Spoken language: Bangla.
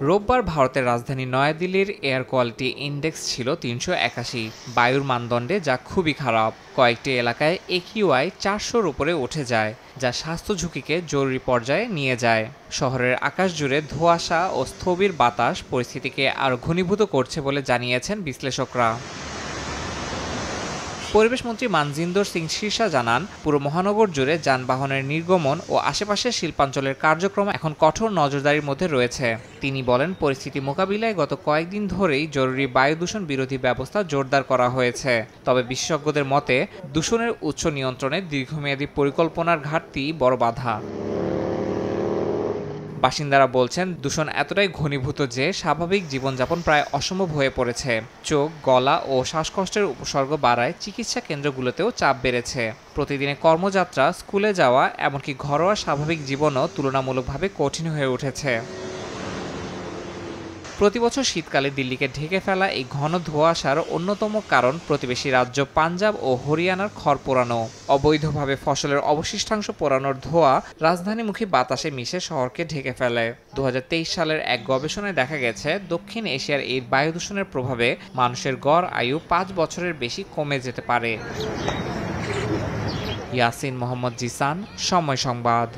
রোববার ভারতের রাজধানী নয়াদিল্লির এয়ার কোয়ালিটি ইন্ডেক্স ছিল ৩৮১ বায়ুর মানদণ্ডে, যা খুবই খারাপ। কয়েকটি এলাকায় একিউআই ৪০০-র উপরে উঠে যায়, যা স্বাস্থ্য ঝুঁকিকে জরুরি পর্যায়ে নিয়ে যায়। শহরের আকাশ জুড়ে ধোঁয়াশা ও স্থবির বাতাস পরিস্থিতিকে আরও ঘনীভূত করছে বলে জানিয়েছেন বিশ্লেষকরা। পরিবেশমন্ত্রী মানজিন্দর সিং সিরসা জানান, পুরো মহানগর জুড়ে যানবাহনের নির্গমন ও আশেপাশের শিল্পাঞ্চলের কার্যক্রম এখন কঠোর নজরদারির মধ্যে রয়েছে। তিনি বলেন, পরিস্থিতি মোকাবিলায় গত কয়েকদিন ধরেই জরুরি বায়ু দূষণ বিরোধী ব্যবস্থা জোরদার করা হয়েছে। তবে বিশেষজ্ঞদের মতে, দূষণের উৎস নিয়ন্ত্রণে দীর্ঘমেয়াদী পরিকল্পনার ঘাটতি বড় বাধা। বাসিন্দারা বলছেন, দূষণ এতটাই ঘনীভূত যে স্বাভাবিক জীবনযাপন প্রায় অসম্ভব হয়ে পড়েছে। চোখ, গলা ও শ্বাসকষ্টের উপসর্গ বাড়ায় চিকিৎসা কেন্দ্রগুলোতেও চাপ বেড়েছে। প্রতিদিনের কর্মযাত্রা, স্কুলে যাওয়া, এমনকি ঘরোয়া স্বাভাবিক জীবনও তুলনামূলকভাবে কঠিন হয়ে উঠেছে। প্রতিবছর শীতকালে দিল্লিকে ঢেকে ফেলা এই ঘন ধোঁয়াশার অন্যতম কারণ প্রতিবেশী রাজ্য পাঞ্জাব ও হরিয়ানার খড় পোড়ানো। অবৈধভাবে ফসলের অবশিষ্টাংশ পোড়ানোর ধোঁয়া রাজধানীমুখী বাতাসে মিশে শহরকে ঢেকে ফেলে। ২০২৩ সালের এক গবেষণায় দেখা গেছে, দক্ষিণ এশিয়ার এই বায়ু দূষণের প্রভাবে মানুষের গড় আয়ু ৫ বছরের বেশি কমে যেতে পারে। ইয়াসিন মোহাম্মদ জিসান, সময় সংবাদ।